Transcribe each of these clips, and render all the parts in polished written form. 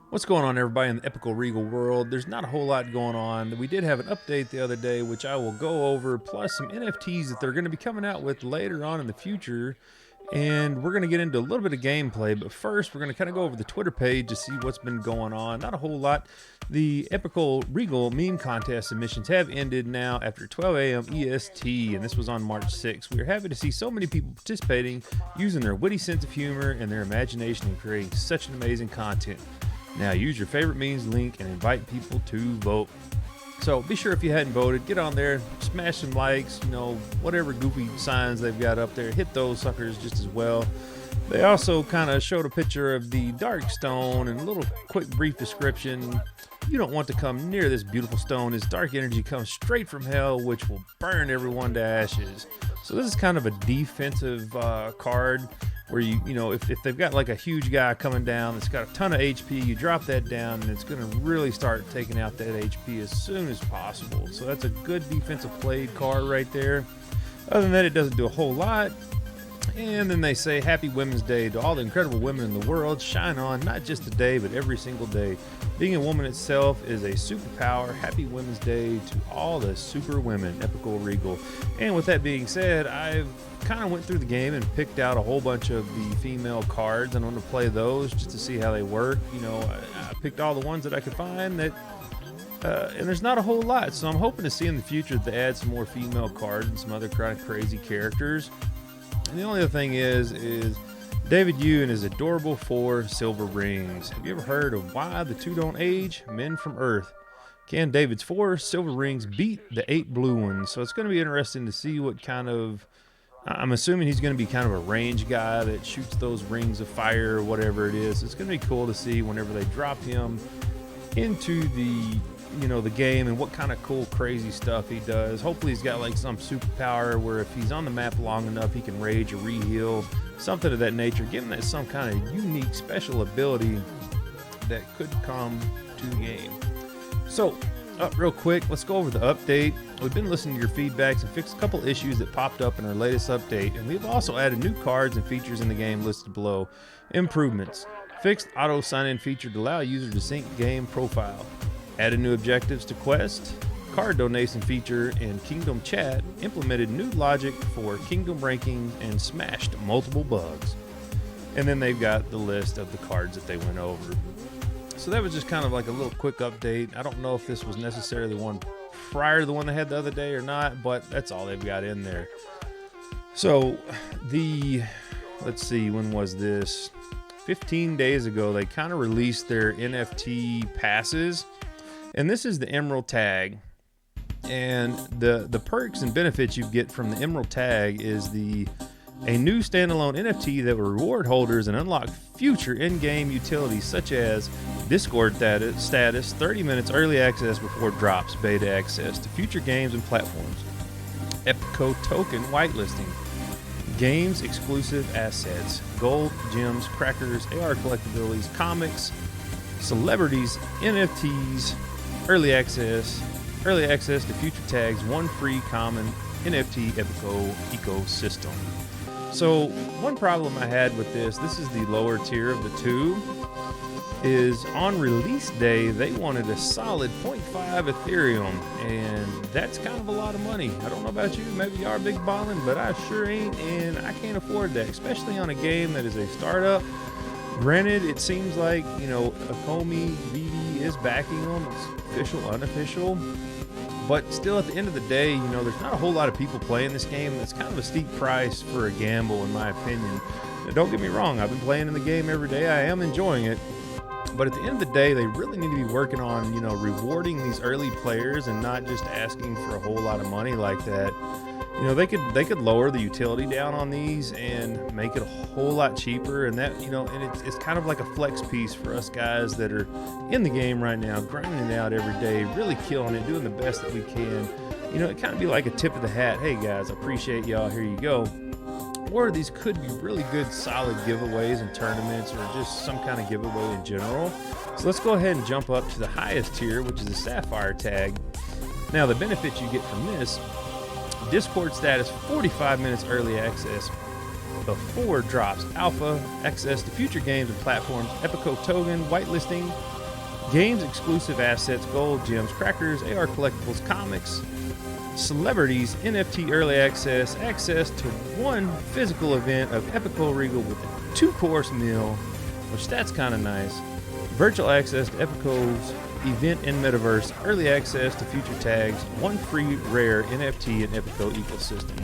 What's going on, everybody, in the Epiko Regal world? There's not a whole lot going on. We did have an update the other day, which I will go over, plus some NFTs that they're going to be coming out with later on in the future. And we're going to get into a little bit of gameplay, but first we're going to kind of go over the Twitter page to see what's been going on. Not a whole lot. The Epiko Regal meme contest submissions have ended now after 12 a.m. EST, and this was on March 6th. We are happy to see so many people participating, using their witty sense of humor and their imagination and creating such an amazing content. Now use your favorite memes link and invite people to vote. So be sure, if you hadn't voted, get on there, smash some likes, whatever goofy signs they've got up there, hit those suckers just as well. They also kind of showed a picture of the dark stone and a little quick brief description. You don't want to come near this beautiful stone. This dark energy comes straight from hell, which will burn everyone to ashes. So this is kind of a defensive card where if they've got like a huge guy coming down that's got a ton of HP, you drop that down and it's going to really start taking out that HP as soon as possible. So that's a good defensive played card right there. Other than that, it doesn't do a whole lot. And then they say, Happy Women's Day to all the incredible women in the world. Shine on, not just today, but every single day. Being a woman itself is a superpower. Happy Women's Day to all the super women, Epiko Regal. And with that being said, I've kind of went through the game and picked out a whole bunch of the female cards, and I'm going to play those just to see how they work. I picked all the ones that I could find that and there's not a whole lot, so I'm hoping to see in the future that they add some more female cards and some other kind of crazy characters. And the only other thing is David Yu and his adorable 4 silver rings. Have you ever heard of why the 2 don't age? Men from Earth. Can David's 4 silver rings beat the 8 blue ones? So it's going to be interesting to see what kind of... I'm assuming he's going to be kind of a range guy that shoots those rings of fire or whatever it is. It's going to be cool to see whenever they drop him into the game and what kind of cool crazy stuff he does. Hopefully he's got like some superpower where if he's on the map long enough he can rage or re-heal, something of that nature, giving that some kind of unique special ability that could come to the game. So real quick, let's go over the update. We've been listening to your feedbacks and fixed a couple issues that popped up in our latest update, and we've also added new cards and features in the game listed below. Improvements: fixed auto sign-in feature to allow users to sync game profile. Added new objectives to quest, card donation feature, and kingdom chat. Implemented new logic for kingdom rankings and smashed multiple bugs. And then they've got the list of the cards that they went over. So that was just kind of like a little quick update. I don't know if this was necessarily one prior to the one they had the other day or not, but that's all they've got in there. So let's see, when was this? 15 days ago, they kind of released their NFT passes. And this is the Emerald Tag, and the perks and benefits you get from the Emerald Tag is a new standalone NFT that will reward holders and unlock future in-game utilities such as Discord status, 30 minutes early access before drops, beta access to future games and platforms, Epiko token whitelisting, games exclusive assets, gold, gems, crackers, AR collectibilities, comics, celebrities, NFTs, early access to future tags, one free common NFT Epiko ecosystem. So one problem I had with this is the lower tier of the two, is on release day they wanted a solid 0.5 Ethereum, and that's kind of a lot of money. I don't know about you, maybe you are big ballin', but I sure ain't, and I can't afford that, especially on a game that is a startup. Granted, it seems like, Akomi VD is backing them. It's official, unofficial. But still, at the end of the day, there's not a whole lot of people playing this game. It's kind of a steep price for a gamble, in my opinion. Now, don't get me wrong, I've been playing in the game every day. I am enjoying it. But at the end of the day, they really need to be working on, rewarding these early players and not just asking for a whole lot of money like that. They could lower the utility down on these and make it a whole lot cheaper, and that and it's kind of like a flex piece for us guys that are in the game right now, grinding it out every day, really killing it, doing the best that we can. It kind of be like a tip of the hat. Hey guys, I appreciate y'all. Here you go. Or these could be really good, solid giveaways in tournaments or just some kind of giveaway in general. So let's go ahead and jump up to the highest tier, which is the Sapphire Tag. Now, the benefits you get from this: Discord status, 45 minutes early access before drops, alpha access to future games and platforms, Epiko token whitelisting, games exclusive assets, gold, gems, crackers, AR collectibles, comics, celebrities, NFT early access to one physical event of Epiko Regal with a 2-course meal, which that's kind of nice. Virtual access to Epiko's event in Metaverse, early access to future tags, one free rare NFT in Epiko ecosystem.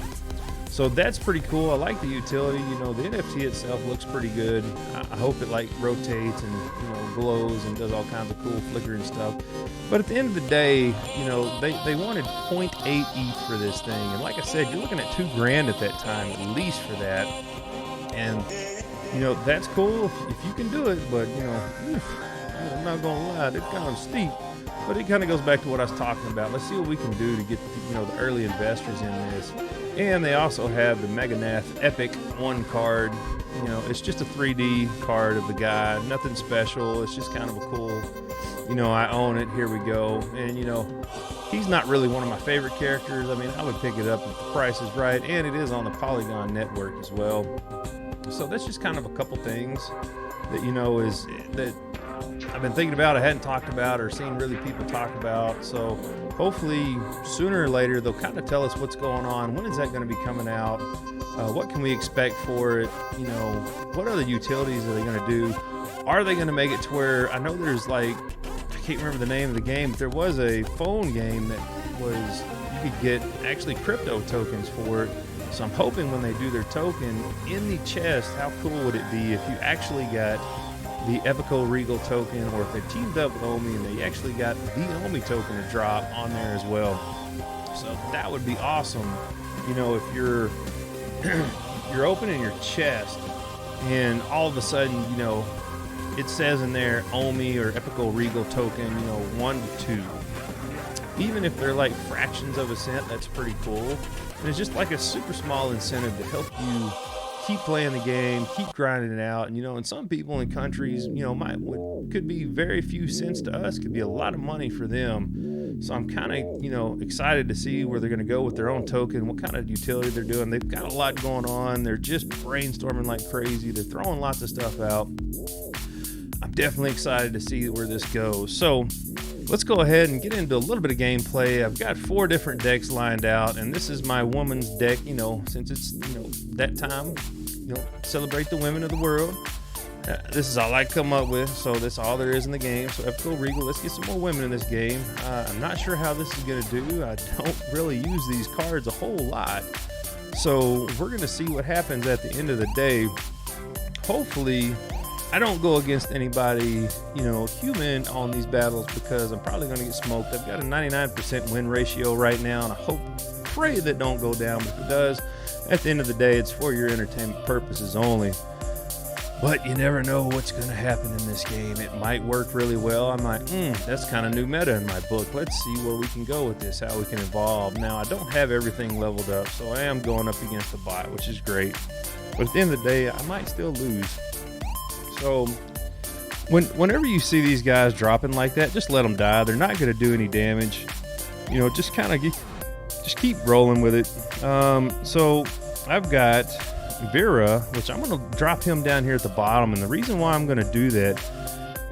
So that's pretty cool. I like the utility. You know, the NFT itself looks pretty good. I hope it like rotates and, you know, glows and does all kinds of cool flickering stuff. But at the end of the day, you know, they wanted 0.8 ETH for this thing. And like I said, you're looking at $2,000 at that time, at least for that. And, you know, that's cool if you can do it. But, you know, I'm not going to lie, it's kind of steep. But it kind of goes back to what I was talking about. Let's see what we can do to get, you know, the early investors in this. And they also have the Megadeth Epic 1 card. You know, it's just a 3D card of the guy. Nothing special. It's just kind of a cool, you know, I own it. Here we go. And, you know, he's not really one of my favorite characters. I mean, I would pick it up if the price is right. And it is on the Polygon network as well. So that's just kind of a couple things that, you know, is that I've been thinking about, I hadn't talked about or seen really people talk about. So hopefully sooner or later they'll kind of tell us what's going on. When is that going to be coming out? What can we expect for it? You know, what other utilities are they going to do? Are they going to make it to where, I know there's like, I can't remember the name of the game, but there was a phone game that was, you could get actually crypto tokens for it. So I'm hoping when they do their token in the chest, how cool would it be if you actually got the Epiko Regal token, or if they teamed up with Omi and they actually got the Omi token to drop on there as well. So that would be awesome. You know, if you're you're opening your chest and all of a sudden, you know, it says in there Omi or Epiko Regal token, you know, 1 to 2. Even if they're like fractions of a cent, that's pretty cool. And it's just like a super small incentive to help you keep playing the game, keep grinding it out. And, you know, and some people in countries, you know, could be very few cents to us, could be a lot of money for them. So I'm kind of, you know, excited to see where they're going to go with their own token, what kind of utility they're doing. They've got a lot going on. They're just brainstorming like crazy. They're throwing lots of stuff out. I'm definitely excited to see where this goes. So let's go ahead and get into a little bit of gameplay. I've got 4 different decks lined out, and this is my woman's deck, you know, since it's, you know, that time, you know, celebrate the women of the world. This is all I come up with, so that's all there is in the game. So Epiko Regal, let's get some more women in this game. I'm not sure how this is going to do. I don't really use these cards a whole lot. So we're going to see what happens at the end of the day. Hopefully, I don't go against anybody, you know, human on these battles, because I'm probably going to get smoked. I've got a 99% win ratio right now, and I pray that don't go down. But if it does, at the end of the day, it's for your entertainment purposes only. But you never know what's going to happen in this game. It might work really well. I'm like, that's kind of new meta in my book. Let's see where we can go with this, how we can evolve. Now, I don't have everything leveled up, so I am going up against a bot, which is great. But at the end of the day, I might still lose. So whenever you see these guys dropping like that, just let them die. They're not going to do any damage. You know, just kind of just keep rolling with it. So I've got Vera, which I'm going to drop him down here at the bottom. And the reason why I'm going to do that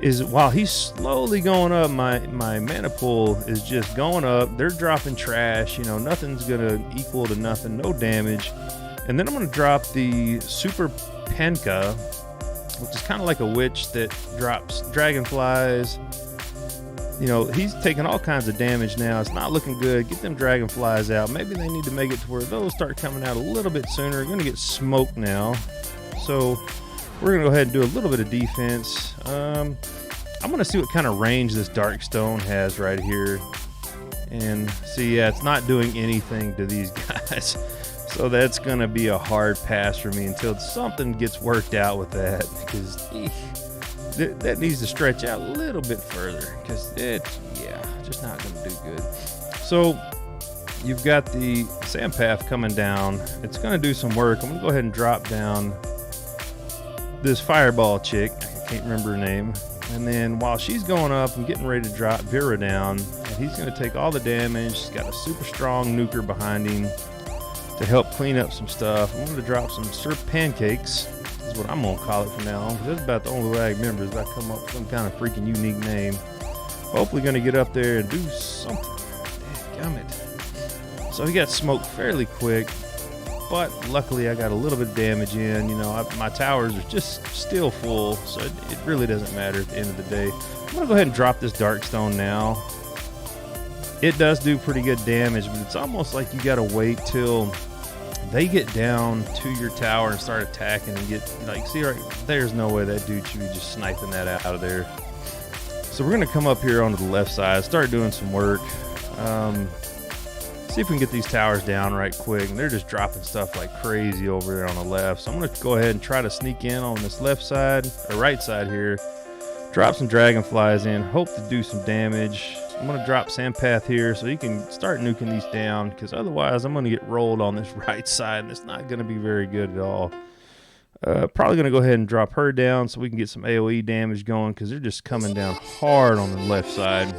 is while he's slowly going up, my mana pool is just going up. They're dropping trash. You know, nothing's going to equal to nothing, no damage. And then I'm going to drop the Super Penka, which is kind of like a witch that drops dragonflies. You know, he's taking all kinds of damage now. It's not looking good. Get them dragonflies out. Maybe they need to make it to where those start coming out a little bit sooner. We're going to get smoked now. So we're going to go ahead and do a little bit of defense. I'm going to see what kind of range this Dark Stone has right here. And see, yeah, it's not doing anything to these guys. So that's going to be a hard pass for me until something gets worked out with that, because that needs to stretch out a little bit further, because it's, yeah, just not going to do good. So you've got the Sampath coming down. It's going to do some work. I'm going to go ahead and drop down this Fireball chick. I can't remember her name. And then while she's going up, I'm getting ready to drop Vera down, and he's going to take all the damage. He's got a super strong nuker behind him to help clean up some stuff. I'm going to drop some Sir Pancakes, is what I'm going to call it from now on, because that's about the only way I remember is if I come up with some kind of freaking unique name. Hopefully going to get up there and do something. Dadgummit. So he got smoked fairly quick, but luckily I got a little bit of damage in. You know, my towers are just still full, so it really doesn't matter at the end of the day. I'm going to go ahead and drop this Darkstone now. It does do pretty good damage, but it's almost like you got to wait till they get down to your tower and start attacking and get, like, see right, there's no way that dude should be just sniping that out of there. So we're going to come up here onto the left side, start doing some work. See if we can get these towers down right quick. And they're just dropping stuff like crazy over there on the left. So I'm going to go ahead and try to sneak in on this left side, or right side here. Drop some dragonflies in, hope to do some damage. I'm going to drop Sampath here so he can start nuking these down, because otherwise I'm going to get rolled on this right side, and it's not going to be very good at all. Probably going to go ahead and drop her down so we can get some AoE damage going, because they're just coming down hard on the left side.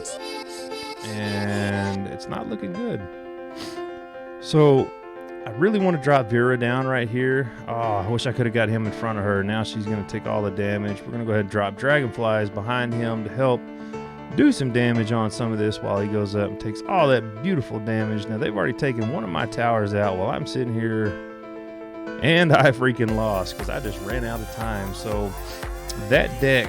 And it's not looking good. So I really want to drop Vera down right here. Oh, I wish I could have got him in front of her. Now she's going to take all the damage. We're going to go ahead and drop Dragonflies behind him to help do some damage on some of this while he goes up and takes all that beautiful damage. Now they've already taken one of my towers out while I'm sitting here, and I freaking lost because I just ran out of time. So that deck,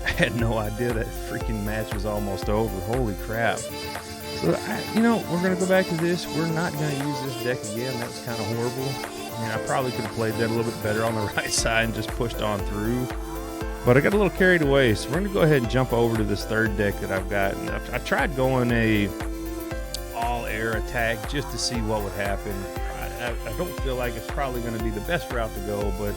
I had no idea that freaking match was almost over. Holy crap. So, you know, we're going to go back to this. We're not going to use this deck again. That was kind of horrible. I mean, I probably could have played that a little bit better on the right side and just pushed on through. But I got a little carried away. So we're going to go ahead and jump over to this third deck that I've got. And I tried going a all-air attack just to see what would happen. I don't feel like it's probably going to be the best route to go. But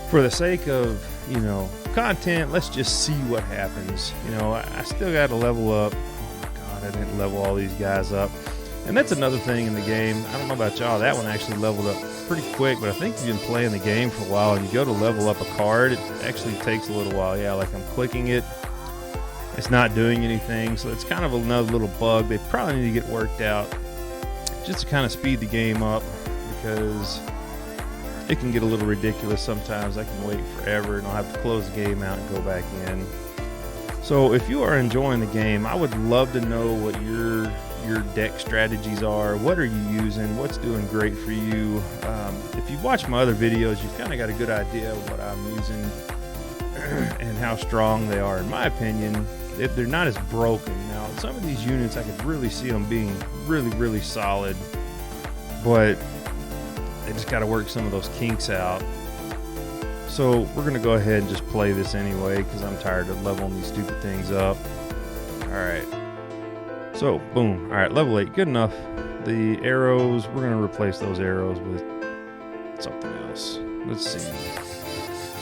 for the sake of, you know, content, let's just see what happens. You know, I still got to level up. I didn't level all these guys up, and that's another thing in the game. I don't know about y'all, that one actually leveled up pretty quick, but I think you've been playing the game for a while and you go to level up a card, it actually takes a little while. Yeah, like I'm clicking it, it's not doing anything, so it's kind of another little bug they probably need to get worked out just to kind of speed the game up, because it can get a little ridiculous sometimes. I can wait forever and I'll have to close the game out and go back in. So if you are enjoying the game, I would love to know what your deck strategies are. What are you using? What's doing great for you? If you've watched my other videos, you've kind of got a good idea of what I'm using and how strong they are. In my opinion, they're not as broken. Now, some of these units, I could really see them being really, really solid, but they just got to work some of those kinks out. So we're going to go ahead and just play this anyway, because I'm tired of leveling these stupid things up. All right. So, boom. All right, level 8. Good enough. The arrows, we're going to replace those arrows with something else. Let's see.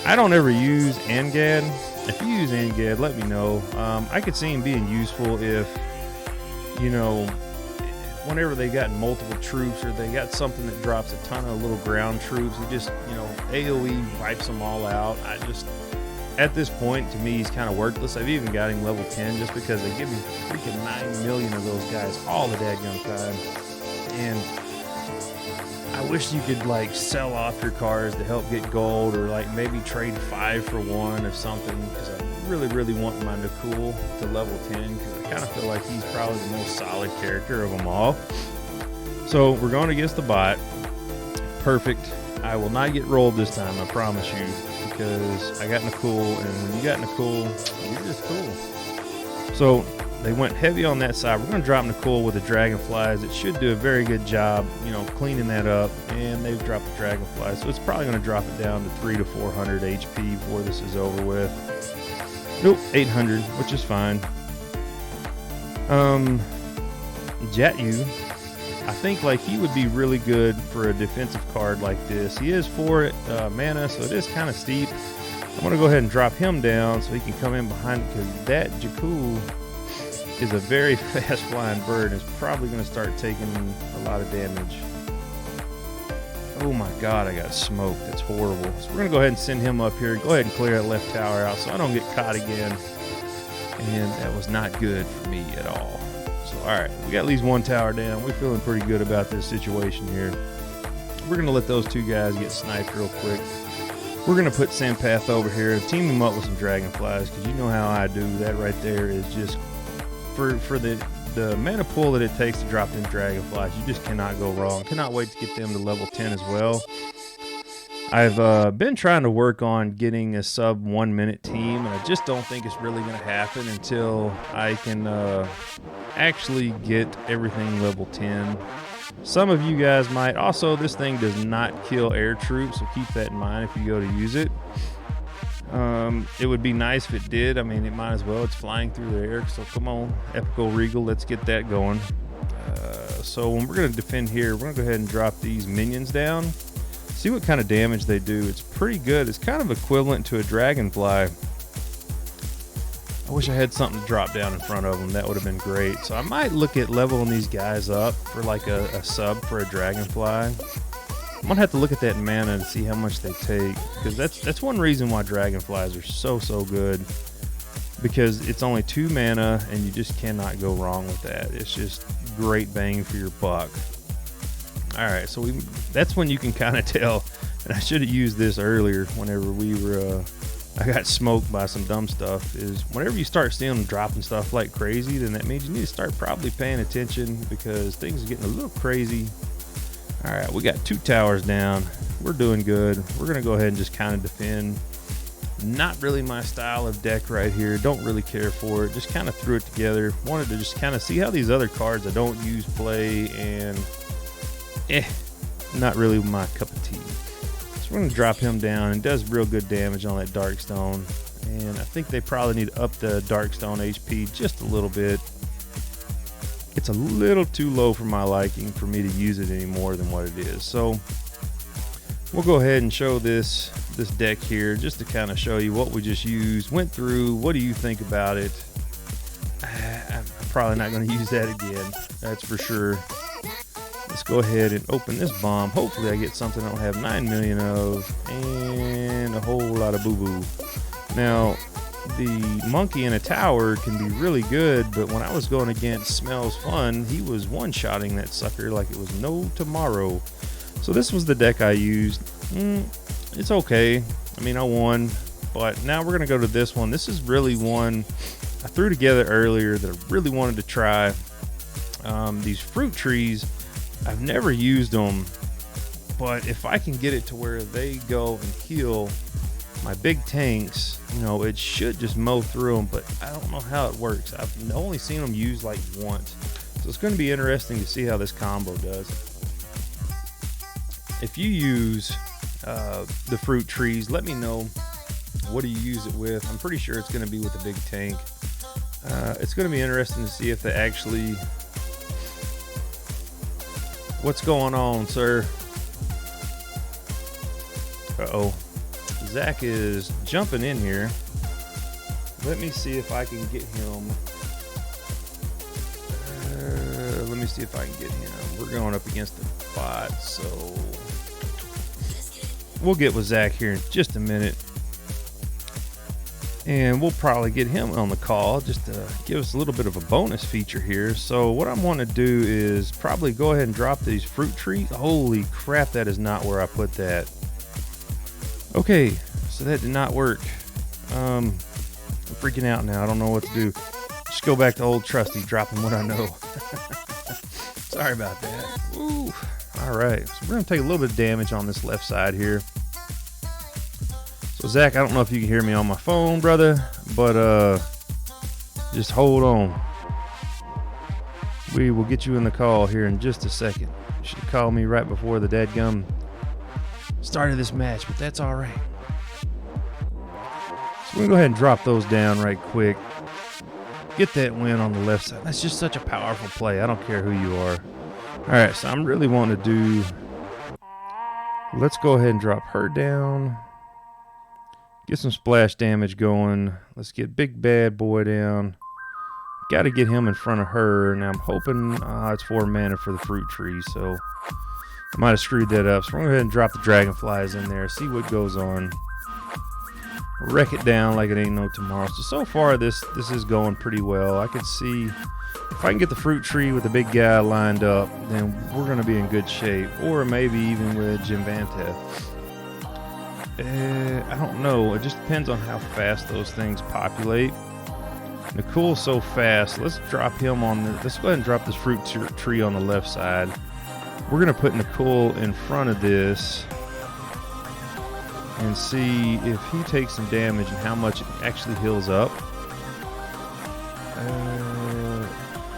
I don't ever use Angad. If you use Angad, let me know. I could see him being useful if, you know, whenever they got multiple troops or they got something that drops a ton of little ground troops, it just, you know, AoE wipes them all out. At this point, to me, he's kind of worthless. I've even got him level 10 just because they give me freaking 9 million of those guys all the dadgum time. And I wish you could, like, sell off your cars to help get gold, or like maybe trade 5 for 1 or something, because I really, really want my Nakul to level 10, because I kind of feel like he's probably the most solid character of them all. So we're going against the bot. Perfect. I will not get rolled this time, I promise you, because I got Nakul, and when you got Nakul, you're just cool. So they went heavy on that side. We're going to drop Nakul with the Dragonflies. It should do a very good job, you know, cleaning that up, and they've dropped the Dragonflies, so it's probably going to drop it down to 300 to 400 HP before this is over with. Nope, 800, which is fine. Jatyu, I think like he would be really good for a defensive card like this. He is 4 mana, so it is kind of steep. I'm going to go ahead and drop him down so he can come in behind it, because that Jakku is a very fast flying bird and is probably going to start taking a lot of damage. Oh my god, I got smoked. That's horrible. So we're going to go ahead and send him up here. Go ahead and clear that left tower out so I don't get caught again. And that was not good for me at all. So, alright, we got at least 1 tower down. We're feeling pretty good about this situation here. We're going to let those 2 guys get sniped real quick. We're going to put Sampath over here and team him up with some Dragonflies, because you know how I do. That right there is just, for the mana pool that it takes to drop them Dragonflies, you just cannot go wrong. Cannot wait to get them to level 10 as well. I've been trying to work on getting a sub 1 minute team, and I just don't think it's really going to happen until I can actually get everything level 10. Some of you guys might. Also, this thing does not kill air troops, so keep that in mind if you go to use it. It would be nice if it did. I mean, it might as well. It's flying through the air, so come on, Epiko Regal, let's get that going. So when we're going to defend here, we're going to go ahead and drop these minions down. See what kind of damage they do. It's pretty good. It's kind of equivalent to a Dragonfly. I wish I had something to drop down in front of them. That would have been great. So I might look at leveling these guys up for like a sub for a Dragonfly. I'm gonna have to look at that mana and see how much they take, because that's one reason why Dragonflies are so good, because it's only 2 mana and you just cannot go wrong with that. It's just great bang for your buck. All right, so that's when you can kind of tell, and I should have used this earlier whenever we were I got smoked by some dumb stuff, is whenever you start seeing them dropping stuff like crazy, then that means you need to start probably paying attention, because things are getting a little crazy. All right, we got 2 towers down. We're doing good. We're gonna go ahead and just kind of defend. Not really my style of deck right here. Don't really care for it. Just kind of threw it together. Wanted to just kind of see how these other cards I don't use play, and not really my cup of tea. So we're going to drop him down, and does real good damage on that Darkstone. And I think they probably need to up the Darkstone HP just a little bit. It's a little too low for my liking for me to use it any more than what it is. So we'll go ahead and show this deck here, just to kind of show you what we just used, went through. What do you think about it? I'm probably not going to use that again, that's for sure. Let's go ahead and open this bomb. Hopefully I get something I don't have 9 million of, and a whole lot of boo-boo. Now, the monkey in a tower can be really good, but when I was going against Smells Fun, he was one-shotting that sucker like it was no tomorrow. So this was the deck I used. It's okay. I mean, I won, but now we're going to go to this one. This is really one I threw together earlier that I really wanted to try. These fruit trees, I've never used them, but if I can get it to where they go and heal my big tanks, you know, it should just mow through them, but I don't know how it works. I've only seen them used like once. So it's going to be interesting to see how this combo does. If you use the fruit trees, let me know, what do you use it with? I'm pretty sure it's going to be with a big tank. It's going to be interesting to see if they actually... What's going on, sir? Uh-oh. Zach is jumping in here. Let me see if I can get him. Let me see if I can get him. We're going up against the bot, so we'll get with Zach here in just a minute. And we'll probably get him on the call just to give us a little bit of a bonus feature here. So what I want to do is probably go ahead and drop these fruit trees. Holy crap, that is not where I put that. Okay, so that did not work. I'm freaking out now. I don't know what to do. Just go back to old trusty, dropping what I know. Sorry about that. Ooh. All right, so we're going to take a little bit of damage on this left side here. So Zach, I don't know if you can hear me on my phone, brother, but just hold on. We will get you in the call here in just a second. You should have called me right before the dadgum started this match, but that's all right. So we're going to go ahead and drop those down right quick. Get that win on the left side. That's just such a powerful play. I don't care who you are. All right, so I'm really wanting to do... Let's go ahead and drop her down. Get some splash damage going. Let's get Big Bad Boy down. Got to get him in front of her. Now I'm hoping it's 4 mana for the fruit tree, so I might have screwed that up. So we're going to go ahead and drop the Dragonflies in there, see what goes on. Wreck it down like it ain't no tomorrow. So far this is going pretty well. I can see if I can get the fruit tree with the big guy lined up, then we're going to be in good shape. Or maybe even with Jim Vanteth. I don't know. It just depends on how fast those things populate. Nicole's so fast. Let's drop him on the. Let's go ahead and drop this fruit tree on the left side. We're gonna put Nicole in front of this and see if he takes some damage and how much it actually heals up.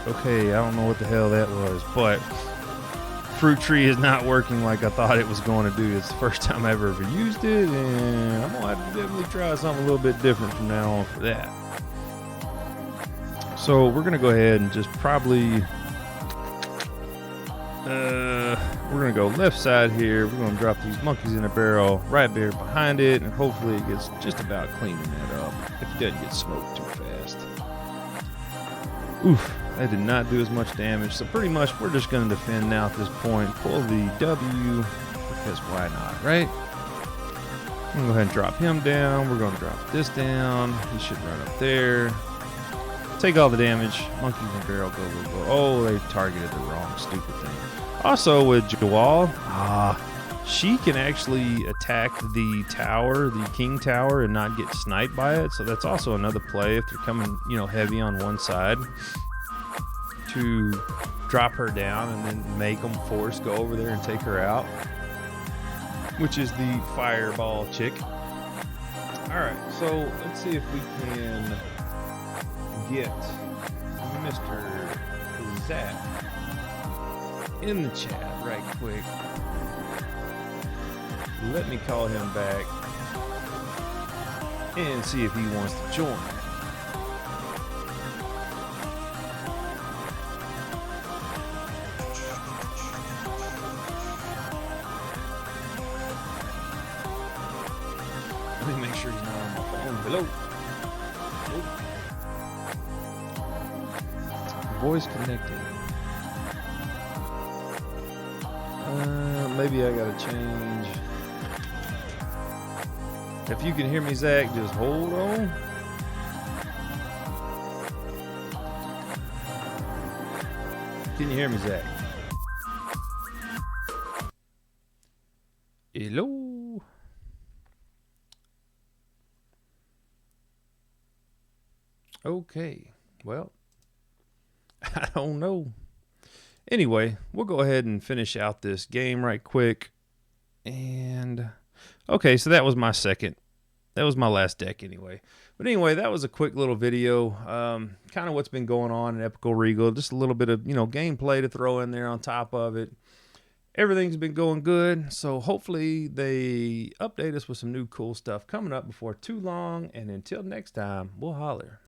Okay, I don't know what the hell that was, but fruit tree is not working like I thought it was going to do. It's the first time I've ever used it, and I'm gonna have to definitely try something a little bit different from now on for that. So we're gonna go ahead and just probably we're gonna go left side here. We're gonna drop these monkeys in a barrel right there behind it, and hopefully it gets just about cleaning that up if it doesn't get smoked too fast. Oof, that did not do as much damage. So pretty much we're just gonna defend now at this point. Pull the W, because why not, right? I'm gonna go ahead and drop him down. We're gonna drop this down. He should run up there. Take all the damage. Monkeys in the barrel, go, go, go. Oh, they targeted the wrong stupid thing. Also with Jawal, she can actually attack the tower, the king tower, and not get sniped by it. So that's also another play if they're coming, heavy on one side, to drop her down and then make them force go over there and take her out, which is the fireball chick. All right, so let's see if we can get Mr. Zach in the chat right quick. Let me call him back and see if he wants to join. Let me make sure he's not on my phone. Hello. Voice connected. Maybe I gotta change. If you can hear me, Zach, just hold on. Can you hear me, Zach? Hello? Okay, well, I don't know. Anyway, we'll go ahead and finish out this game right quick. And okay, so that was my second. That was my last deck anyway. But anyway, that was a quick little video. Kind of what's been going on in Epiko Regal. Just a little bit of, gameplay to throw in there on top of it. Everything's been going good. So hopefully they update us with some new cool stuff coming up before too long. And until next time, we'll holler.